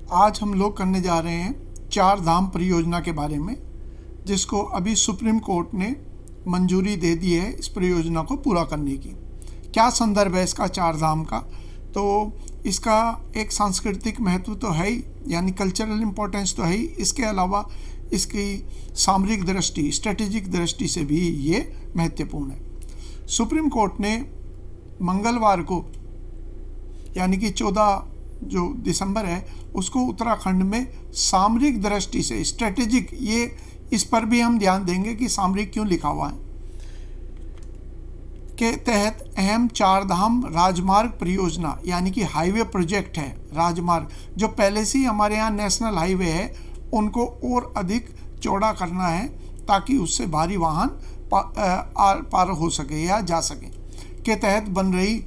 आज हम लोग करने जा रहे हैं चार धाम परियोजना के बारे में, जिसको अभी सुप्रीम कोर्ट ने मंजूरी दे दी है इस परियोजना को पूरा करने की। क्या संदर्भ है इसका चार धाम का? तो इसका एक सांस्कृतिक महत्व तो है ही, यानी कल्चरल इम्पोर्टेंस तो है ही। इसके अलावा इसकी सामरिक दृष्टि, स्ट्रेटेजिक दृष्टि से भी ये महत्वपूर्ण है। सुप्रीम कोर्ट ने मंगलवार को, यानी कि 14 जो दिसंबर है, उसको उत्तराखंड में सामरिक दृष्टि से स्ट्रेटेजिक, ये इस पर भी हम ध्यान देंगे कि सामरिक क्यों लिखा हुआ है, के तहत अहम चार धाम राजमार्ग परियोजना, यानी कि हाईवे प्रोजेक्ट है। राजमार्ग जो पहले से ही हमारे यहाँ नेशनल हाईवे है, उनको और अधिक चौड़ा करना है ताकि उससे भारी वाहन पार हो सके या जा सके, के तहत बन रही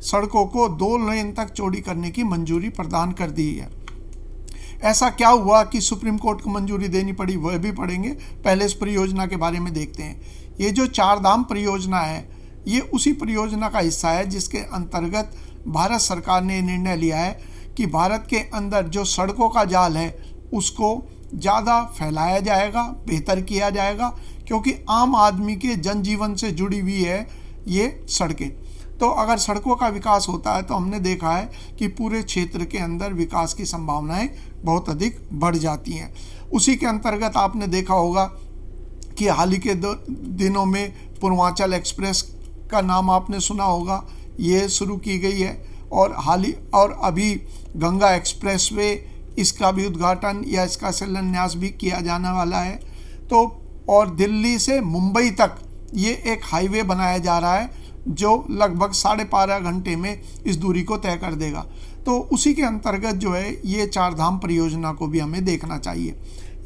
सड़कों को 2 लेन तक चौड़ी करने की मंजूरी प्रदान कर दी है। ऐसा क्या हुआ कि सुप्रीम कोर्ट को मंजूरी देनी पड़ी, वह भी पढ़ेंगे। पहले इस परियोजना के बारे में देखते हैं। ये जो चार धाम परियोजना है, ये उसी परियोजना का हिस्सा है जिसके अंतर्गत भारत सरकार ने निर्णय लिया है कि भारत के अंदर जो सड़कों का जाल है उसको ज़्यादा फैलाया जाएगा, बेहतर किया जाएगा, क्योंकि आम आदमी के जनजीवन से जुड़ी हुई है ये सड़कें। तो अगर सड़कों का विकास होता है तो हमने देखा है कि पूरे क्षेत्र के अंदर विकास की संभावनाएं बहुत अधिक बढ़ जाती हैं। उसी के अंतर्गत आपने देखा होगा कि हाल ही के दिनों में पूर्वांचल एक्सप्रेस का नाम आपने सुना होगा, ये शुरू की गई है। और अभी गंगा एक्सप्रेसवे, इसका भी उद्घाटन या इसका शिलान्यास भी किया जाने वाला है। तो और दिल्ली से मुंबई तक ये एक हाईवे बनाया जा रहा है जो लगभग 12.5 घंटे में इस दूरी को तय कर देगा। तो उसी के अंतर्गत जो है ये चार धाम परियोजना को भी हमें देखना चाहिए।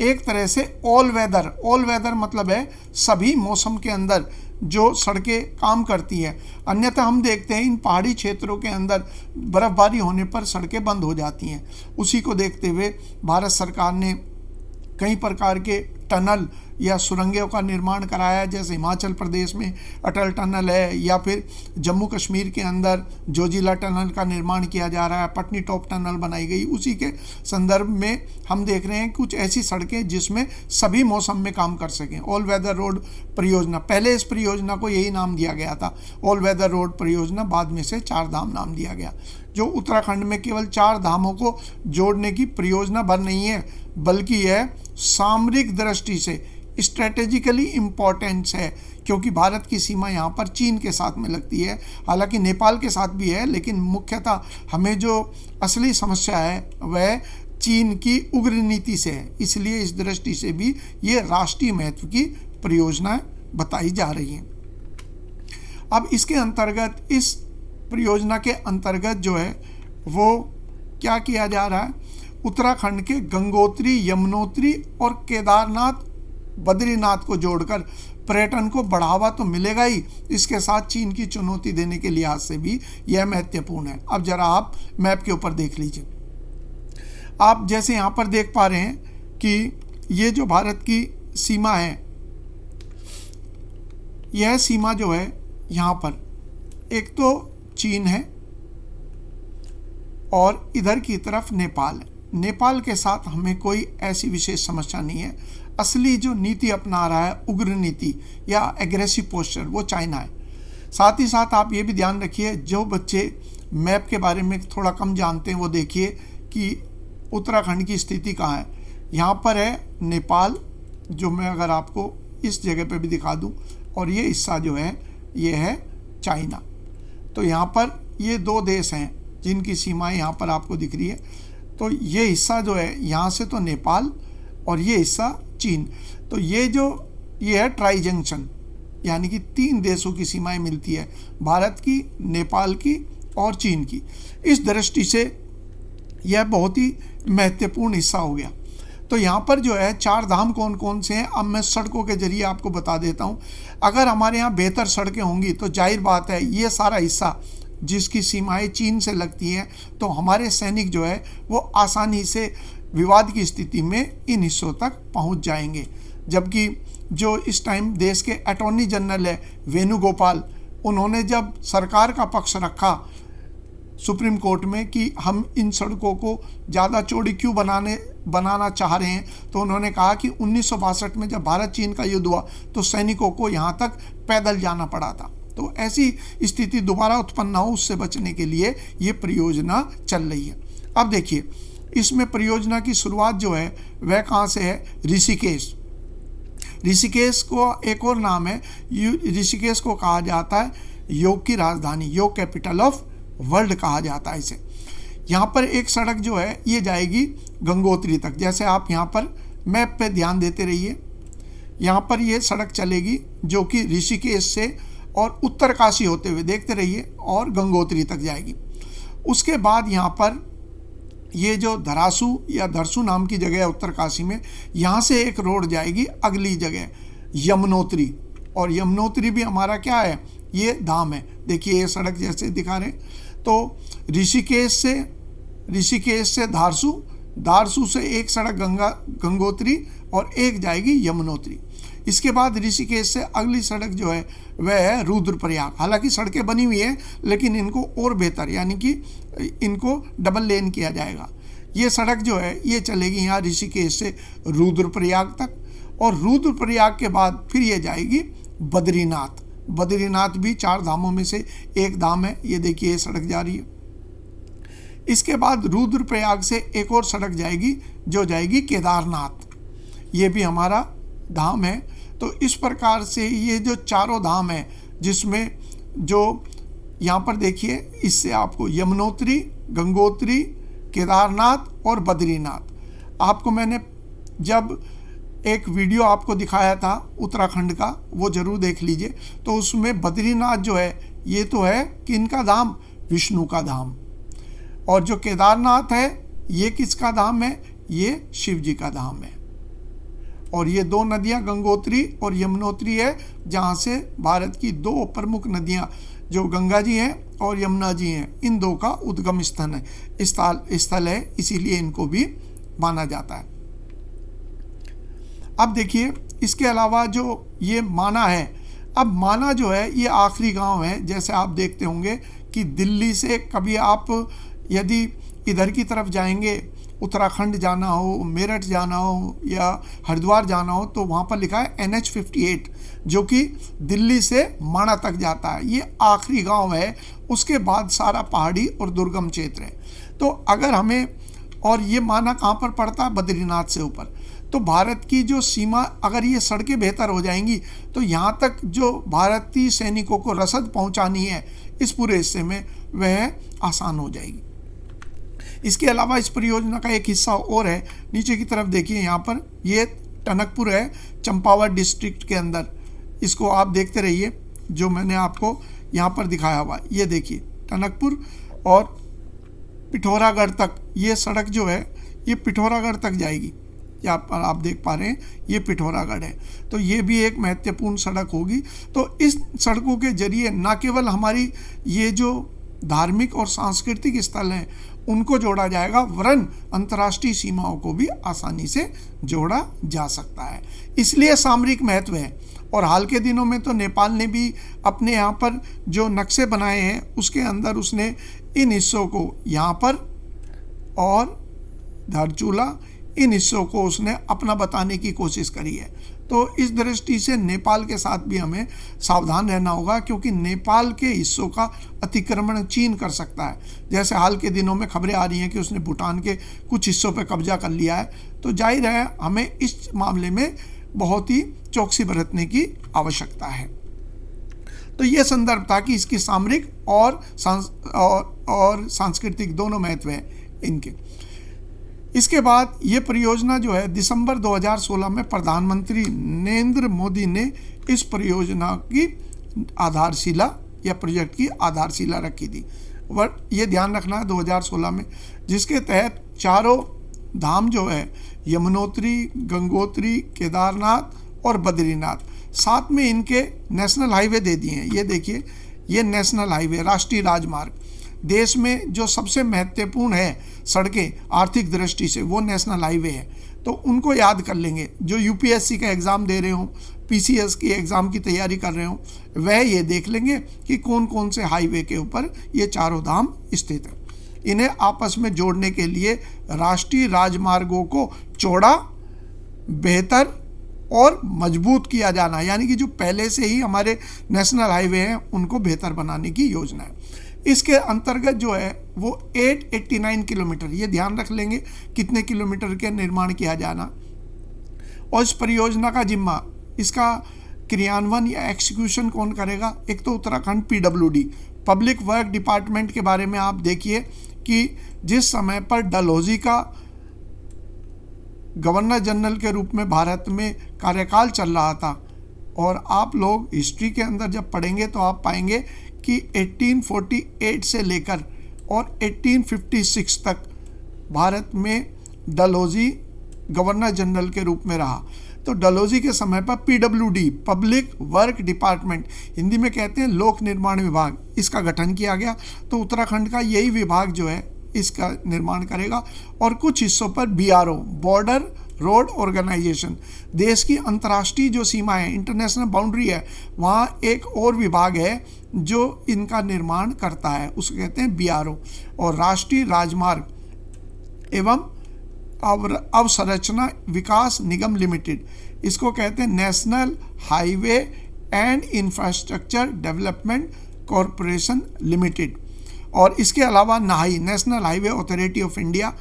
एक तरह से ऑल वेदर मतलब है सभी मौसम के अंदर जो सड़कें काम करती हैं। अन्यथा हम देखते हैं इन पहाड़ी क्षेत्रों के अंदर बर्फबारी होने पर सड़कें बंद हो जाती हैं। उसी को देखते हुए भारत सरकार ने कई प्रकार के टनल या सुरंगों का निर्माण कराया है, जैसे हिमाचल प्रदेश में अटल टनल है, या फिर जम्मू कश्मीर के अंदर जोजिला टनल का निर्माण किया जा रहा है, पटनी टॉप टनल बनाई गई। उसी के संदर्भ में हम देख रहे हैं कुछ ऐसी सड़कें जिसमें सभी मौसम में काम कर सकें। ऑल वेदर रोड परियोजना, पहले इस परियोजना को यही नाम दिया गया था, ऑल वेदर रोड परियोजना, बाद में से चार धाम नाम दिया गया। जो उत्तराखंड में केवल चार धामों को जोड़ने की परियोजना भर नहीं है, बल्कि यह सामरिक दृष्टि से स्ट्रेटेजिकली इम्पोर्टेंस है, क्योंकि भारत की सीमा यहाँ पर चीन के साथ में लगती है। हालांकि नेपाल के साथ भी है, लेकिन मुख्यतः हमें जो असली समस्या है वह चीन की उग्र नीति से है। इसलिए इस दृष्टि से भी ये राष्ट्रीय महत्व की परियोजना बताई जा रही हैं। अब इसके अंतर्गत, इस परियोजना के अंतर्गत जो है वो क्या किया जा रहा है, उत्तराखंड के गंगोत्री, यमुनोत्री और केदारनाथ, बद्रीनाथ को जोड़कर पर्यटन को बढ़ावा तो मिलेगा ही, इसके साथ चीन की चुनौती देने के लिहाज से भी यह महत्वपूर्ण है। अब जरा आप मैप के ऊपर देख लीजिए। आप जैसे यहाँ पर देख पा रहे हैं कि ये जो भारत की सीमा है, यह सीमा जो है यहाँ पर एक तो चीन है और इधर की तरफ नेपाल है। नेपाल के साथ हमें कोई ऐसी विशेष समस्या नहीं है। असली जो नीति अपना रहा है, उग्र नीति या एग्रेसिव पोस्चर, वो चाइना है। साथ ही साथ आप ये भी ध्यान रखिए, जो बच्चे मैप के बारे में थोड़ा कम जानते हैं वो देखिए कि उत्तराखंड की स्थिति कहाँ है। यहाँ पर है नेपाल, जो मैं अगर आपको इस जगह पे भी दिखा दूँ, और ये हिस्सा जो है ये है चाइना। तो यहाँ पर ये दो देश हैं जिनकी सीमाएं यहाँ पर आपको दिख रही है। तो ये हिस्सा जो है यहाँ से तो नेपाल और ये हिस्सा चीन। तो ये है ट्राई जंक्शन, यानी कि 3 देशों की सीमाएं मिलती है, भारत की, नेपाल की और चीन की। इस दृष्टि से यह बहुत ही महत्वपूर्ण हिस्सा हो गया। तो यहाँ पर जो है चार धाम कौन कौन से हैं, अब मैं सड़कों के जरिए आपको बता देता हूँ। अगर हमारे यहाँ बेहतर सड़कें होंगी तो जाहिर बात है ये सारा हिस्सा जिसकी सीमाएं चीन से लगती हैं, तो हमारे सैनिक जो है वो आसानी से विवाद की स्थिति में इन हिस्सों तक पहुंच जाएंगे। जबकि जो इस टाइम देश के अटॉर्नी जनरल है वेणुगोपाल, उन्होंने जब सरकार का पक्ष रखा सुप्रीम कोर्ट में कि हम इन सड़कों को ज़्यादा चौड़ी क्यों बनाना चाह रहे हैं, तो उन्होंने कहा कि 1962 में जब भारत चीन का युद्ध हुआ तो सैनिकों को यहाँ तक पैदल जाना पड़ा था। तो ऐसी स्थिति दोबारा उत्पन्न हो, उससे बचने के लिए ये परियोजना चल रही है। अब देखिए, इसमें परियोजना की शुरुआत जो है वह कहाँ से है? ऋषिकेश। ऋषिकेश को एक और नाम है, ऋषिकेश को कहा जाता है योग की राजधानी, योग कैपिटल ऑफ वर्ल्ड कहा जाता है इसे। यहाँ पर एक सड़क जो है ये जाएगी गंगोत्री तक। जैसे आप यहाँ पर मैप पे ध्यान देते रहिए, यहाँ पर ये सड़क चलेगी जो कि ऋषिकेश से और उत्तरकाशी होते हुए देखते रहिए और गंगोत्री तक जाएगी। उसके बाद यहाँ पर ये जो धरासू या धरसू नाम की जगह है उत्तरकाशी में, यहाँ से एक रोड जाएगी अगली जगह यमुनोत्री, और यमुनोत्री भी हमारा क्या है? ये धाम है। देखिए ये सड़क जैसे दिखा रहे, तो ऋषिकेश से धारसू, धारसू से एक सड़क गंगोत्री और एक जाएगी यमुनोत्री। इसके बाद ऋषिकेश से अगली सड़क जो है वह है रुद्रप्रयाग। हालांकि सड़कें बनी हुई हैं लेकिन इनको और बेहतर, यानी कि इनको डबल लेन किया जाएगा। ये सड़क जो है ये चलेगी यहाँ ऋषिकेश से रुद्रप्रयाग तक, और रुद्रप्रयाग के बाद फिर ये जाएगी बद्रीनाथ। बद्रीनाथ भी 4 धामों में से एक धाम है। ये देखिए ये सड़क जा रही है। इसके बाद रुद्रप्रयाग से एक और सड़क जाएगी जो जाएगी केदारनाथ, ये भी हमारा धाम है। तो इस प्रकार से ये जो चारों धाम है, जिसमें जो यहाँ पर देखिए, इससे आपको यमुनोत्री, गंगोत्री, केदारनाथ और बद्रीनाथ, आपको मैंने जब एक वीडियो आपको दिखाया था उत्तराखंड का, वो जरूर देख लीजिए। तो उसमें बद्रीनाथ जो है ये तो है किनका धाम? विष्णु का धाम। और जो केदारनाथ है ये किसका धाम है? ये शिव जी का धाम है। और ये 2 नदियाँ गंगोत्री और यमुनोत्री है, जहाँ से भारत की 2 प्रमुख नदियाँ जो गंगा जी हैं और यमुना जी हैं, इन 2 का उद्गम स्थल है, इसीलिए इनको भी माना जाता है। अब देखिए, इसके अलावा जो ये माना है, अब माना जो है ये आखिरी गांव है। जैसे आप देखते होंगे कि दिल्ली से कभी आप यदि इधर की तरफ जाएंगे, उत्तराखंड जाना हो, मेरठ जाना हो या हरिद्वार जाना हो, तो वहाँ पर लिखा है NH58 जो कि दिल्ली से माना तक जाता है। ये आखिरी गांव है, उसके बाद सारा पहाड़ी और दुर्गम क्षेत्र है। तो अगर हमें, और ये माना कहाँ पर पड़ता है? बद्रीनाथ से ऊपर। तो भारत की जो सीमा, अगर ये सड़कें बेहतर हो जाएंगी तो यहाँ तक जो भारतीय सैनिकों को रसद पहुँचानी है इस पूरे हिस्से में, वह आसान हो जाएगी। इसके अलावा इस परियोजना का एक हिस्सा और है, नीचे की तरफ देखिए, यहाँ पर ये टनकपुर है चंपावत डिस्ट्रिक्ट के अंदर। इसको आप देखते रहिए, जो मैंने आपको यहाँ पर दिखाया हुआ, ये देखिए टनकपुर और पिथौरागढ़ तक ये सड़क जो है ये पिथौरागढ़ तक जाएगी। यहाँ पर आप देख पा रहे हैं ये पिथौरागढ़ है। तो ये भी एक महत्वपूर्ण सड़क होगी। तो इस सड़कों के जरिए न केवल हमारी ये जो धार्मिक और सांस्कृतिक स्थल हैं उनको जोड़ा जाएगा, वरन अंतर्राष्ट्रीय सीमाओं को भी आसानी से जोड़ा जा सकता है। इसलिए सामरिक महत्व है। और हाल के दिनों में तो नेपाल ने भी अपने यहाँ पर जो नक्शे बनाए हैं उसके अंदर उसने इन हिस्सों को, यहाँ पर और धारचूला, इन हिस्सों को उसने अपना बताने की कोशिश करी है। तो इस दृष्टि से नेपाल के साथ भी हमें सावधान रहना होगा, क्योंकि नेपाल के हिस्सों का अतिक्रमण चीन कर सकता है। जैसे हाल के दिनों में खबरें आ रही हैं कि उसने भूटान के कुछ हिस्सों पर कब्जा कर लिया है। तो जाहिर है हमें इस मामले में बहुत ही चौकसी बरतने की आवश्यकता है। तो ये संदर्भ था कि इसकी सामरिक और सांस्कृतिक दोनों महत्व हैं इनके। इसके बाद ये परियोजना जो है दिसंबर 2016 में प्रधानमंत्री नरेंद्र मोदी ने इस परियोजना की आधारशिला या प्रोजेक्ट की आधारशिला रखी थी। ये ध्यान रखना है 2016 में, जिसके तहत चारों धाम जो है यमुनोत्री, गंगोत्री, केदारनाथ और बद्रीनाथ, साथ में इनके नेशनल हाईवे दे दिए हैं। ये देखिए ये नेशनल हाईवे, राष्ट्रीय राजमार्ग, देश में जो सबसे महत्वपूर्ण है सड़कें आर्थिक दृष्टि से, वो नेशनल हाईवे है। तो उनको याद कर लेंगे। जो यूपीएससी का एग्ज़ाम दे रहे हो PCS की एग्ज़ाम की तैयारी कर रहे हो वह ये देख लेंगे कि कौन कौन से हाईवे के ऊपर ये चारों धाम स्थित है। इन्हें आपस में जोड़ने के लिए राष्ट्रीय राजमार्गों को चौड़ा, बेहतर और मजबूत किया जाना, यानी कि जो पहले से ही हमारे नेशनल हाईवे हैं उनको बेहतर बनाने की योजना है। इसके अंतर्गत जो है वो 889 किलोमीटर, ये ध्यान रख लेंगे कितने किलोमीटर के निर्माण किया जाना। और इस परियोजना का जिम्मा, इसका क्रियान्वयन या एक्सिक्यूशन कौन करेगा? एक तो Uttarakhand PWD, public work department के बारे में आप देखिए कि जिस समय पर डलहौजी का गवर्नर जनरल के रूप में भारत में कार्यकाल चल रहा था, और आप लोग हिस्ट्री के अंदर जब पढ़ेंगे तो आप पाएंगे कि 1848 से लेकर और 1856 तक भारत में डलहौजी गवर्नर जनरल के रूप में रहा। तो डलहौजी के समय पर PWD, public work department, Hindi में कहते हैं लोक निर्माण विभाग, इसका गठन किया गया। तो उत्तराखंड का यही विभाग जो है इसका निर्माण करेगा। और कुछ हिस्सों पर BRO, बॉर्डर रोड ऑर्गेनाइजेशन, देश की अंतर्राष्ट्रीय जो सीमा है, इंटरनेशनल बाउंड्री है, वहाँ एक और विभाग है जो इनका निर्माण करता है, उसको कहते हैं BRO। और राष्ट्रीय राजमार्ग एवं अवसंरचना विकास निगम लिमिटेड, इसको कहते हैं national highway and infrastructure development corporation limited. और इसके अलावा NHAI, national highway authority of India,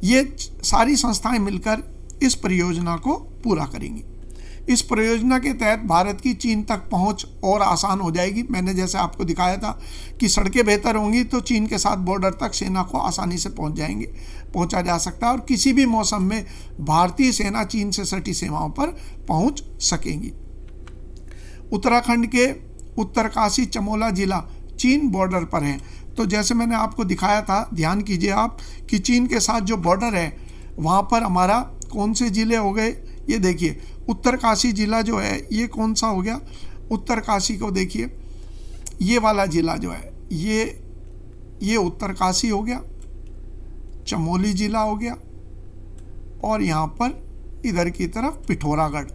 ये सारी संस्थाएं मिलकर इस परियोजना को पूरा करेंगी। इस परियोजना के तहत भारत की चीन तक पहुंच और आसान हो जाएगी। मैंने जैसे आपको दिखाया था कि सड़कें बेहतर होंगी तो चीन के साथ बॉर्डर तक सेना को आसानी से पहुंचा जा सकता है, और किसी भी मौसम में भारतीय सेना चीन से सटी सीमाओं पर पहुंच सकेंगी। उत्तराखंड के उत्तरकाशी चमोला जिला चीन बॉर्डर पर है। तो जैसे मैंने आपको दिखाया था, ध्यान कीजिए आप कि चीन के साथ जो बॉर्डर है वहाँ पर हमारा कौन से ज़िले हो गए, ये देखिए उत्तरकाशी जिला जो है ये कौन सा हो गया, उत्तरकाशी को देखिए, ये वाला जिला जो है ये उत्तरकाशी हो गया, चमोली जिला हो गया, और यहाँ पर इधर की तरफ पिथौरागढ़।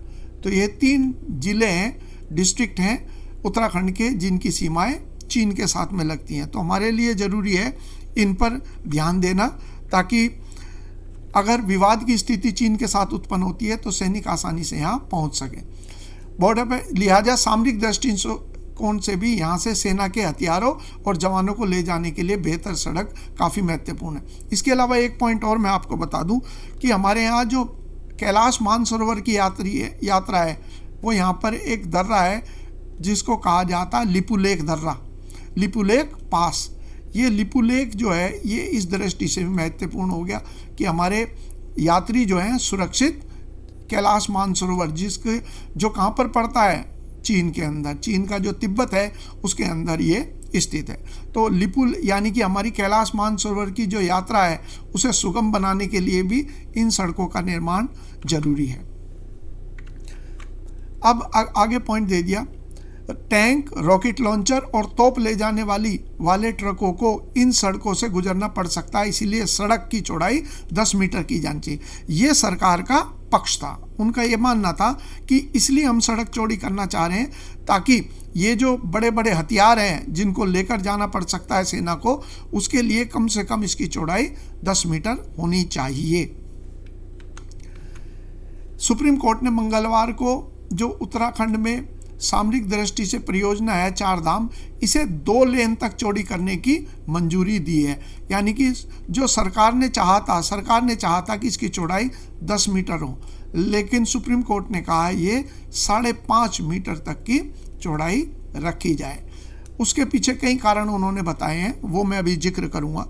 तो ये 3 जिले हैं, डिस्ट्रिक्ट हैं उत्तराखंड के जिनकी सीमाएं चीन के साथ में लगती हैं। तो हमारे लिए ज़रूरी है इन पर ध्यान देना, ताकि अगर विवाद की स्थिति चीन के साथ उत्पन्न होती है तो सैनिक आसानी से यहाँ पहुँच सके। बॉर्डर पर लिहाजा सामरिक दृष्टिकोण से भी यहाँ से सेना के हथियारों और जवानों को ले जाने के लिए बेहतर सड़क काफ़ी महत्वपूर्ण है। इसके अलावा एक पॉइंट और मैं आपको बता दूँ कि हमारे यहाँ जो कैलाश मानसरोवर की यात्रा है वो यहाँ पर एक दर्रा है जिसको कहा जाता है लिपुलेख दर्रा, लिपुलेख पास। ये लिपुलेख जो है ये इस दृष्टि से भी महत्वपूर्ण हो गया कि हमारे यात्री जो हैं सुरक्षित कैलाश मानसरोवर, जिसके जो कहाँ पर पड़ता है, चीन के अंदर, चीन का जो तिब्बत है उसके अंदर ये स्थित है। तो यानी कि हमारी कैलाश मानसरोवर की जो यात्रा है उसे सुगम बनाने के लिए भी इन सड़कों का निर्माण जरूरी है। अब आगे पॉइंट दे दिया, टैंक, रॉकेट लॉन्चर और तोप ले जाने वाले ट्रकों को इन सड़कों से गुजरना पड़ सकता है, इसीलिए सड़क की चौड़ाई 10 मीटर की जानी चाहिए। ये सरकार का पक्ष था, उनका ये मानना था कि इसलिए हम सड़क चौड़ी करना चाह रहे हैं ताकि ये जो बड़े बड़े हथियार हैं जिनको लेकर जाना पड़ सकता है सेना को, उसके लिए कम से कम इसकी चौड़ाई 10 मीटर होनी चाहिए। सुप्रीम कोर्ट ने मंगलवार को जो उत्तराखंड में सामरिक दृष्टि से परियोजना है चार धाम, इसे 2 लेन तक चौड़ी करने की मंजूरी दी है। यानी कि जो सरकार ने चाहा था कि इसकी चौड़ाई 10 मीटर हो, लेकिन सुप्रीम कोर्ट ने कहा ये 5.5 मीटर तक की चौड़ाई रखी जाए। उसके पीछे कई कारण उन्होंने बताए हैं, वो मैं अभी जिक्र करूँगा।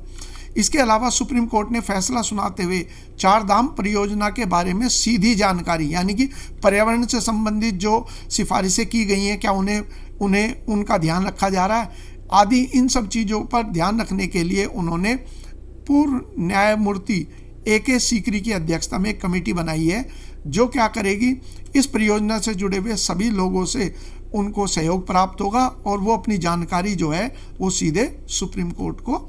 इसके अलावा सुप्रीम कोर्ट ने फैसला सुनाते हुए चार धाम परियोजना के बारे में सीधी जानकारी, यानी कि पर्यावरण से संबंधित जो सिफारिशें की गई हैं क्या उनका ध्यान रखा जा रहा है आदि, इन सब चीज़ों पर ध्यान रखने के लिए उन्होंने पूर्व न्यायमूर्ति AK सीकरी की अध्यक्षता में एक कमेटी बनाई है जो क्या करेगी, इस परियोजना से जुड़े हुए सभी लोगों से उनको सहयोग प्राप्त होगा और वो अपनी जानकारी जो है वो सीधे सुप्रीम कोर्ट को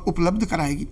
उपलब्ध कराएगी।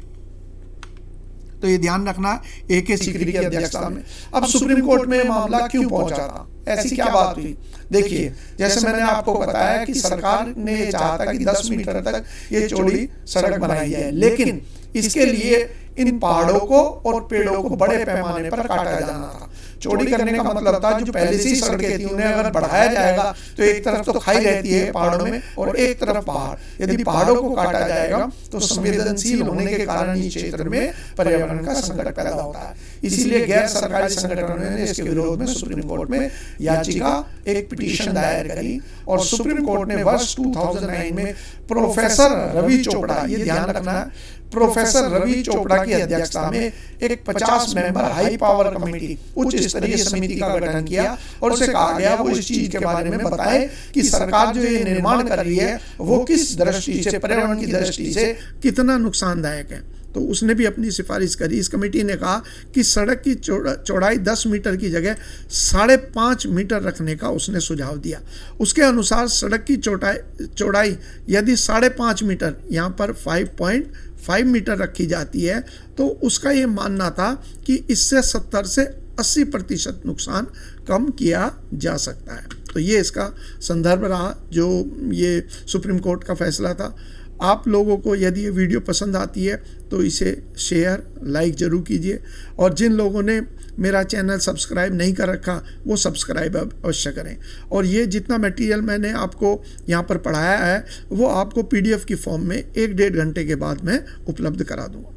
तो ये ध्यान रखना AK सीकरी की अध्यक्षता में। अब सुप्रीम कोर्ट में मामला क्यों पहुंचा था, ऐसी क्या बात हुई? देखिए, जैसे मैंने आपको बताया कि सरकार ने चाहा था कि 10 मीटर तक ये चौड़ी सड़क बनाई जाए, लेकिन इसके लिए इन पहाड़ों को और पेड़ों को बड़े पैमाने पर काटा जाना था। चौड़ी करने का मतलब था जो पहले से ही सड़कें थी उन्हें अगर बढ़ाया जाएगा तो एक तरफ तो खाई रहती है पहाड़ों में और एक तरफ पहाड़, यदि पहाड़ों को काटा जाएगा तो संवेदनशील होने के कारण इस क्षेत्र में पर्यावरण का संकट पैदा होता है। इसीलिए गैर सरकारी संगठनों ने इसके विरोध में सुप्रीम कोर्ट में याचिका, एक पिटीशन दायर करी और सुप्रीम कोर्ट ने वर्ष 2009 में प्रोफेसर रवि चोपड़ा, ये ध्यान रखना है, प्रोफेसर रवि चोपड़ा की अध्यक्षता में एक 50 मेंबर हाई पावर कमेटी, उच्च स्तरीय समिति का गठन किया और उसे कहा गया वो इस चीज के बारे में बताए कि सरकार जो ये निर्माण कर रही है वो किस दृष्टि से, पर्यावरण की दृष्टि से कितना नुकसानदायक है। तो उसने भी अपनी सिफारिश करी। इस कमेटी ने कहा कि सड़क की चौड़ाई 10 मीटर की जगह 5.5 मीटर रखने का उसने सुझाव दिया। उसके अनुसार सड़क की चौड़ाई यदि 5.5 मीटर, यहाँ पर 5.5 मीटर रखी जाती है तो उसका ये मानना था कि इससे 70 से 80% नुकसान कम किया जा सकता है। तो ये इसका संदर्भ रहा जो ये सुप्रीम कोर्ट का फैसला था। आप लोगों को यदि ये वीडियो पसंद आती है तो इसे शेयर, लाइक ज़रूर कीजिए और जिन लोगों ने मेरा चैनल सब्सक्राइब नहीं कर रखा वो सब्सक्राइब अवश्य करें। और ये जितना मटेरियल मैंने आपको यहाँ पर पढ़ाया है वो आपको PDF की फॉर्म में 1-1.5 घंटे के बाद में उपलब्ध करा दूँगा।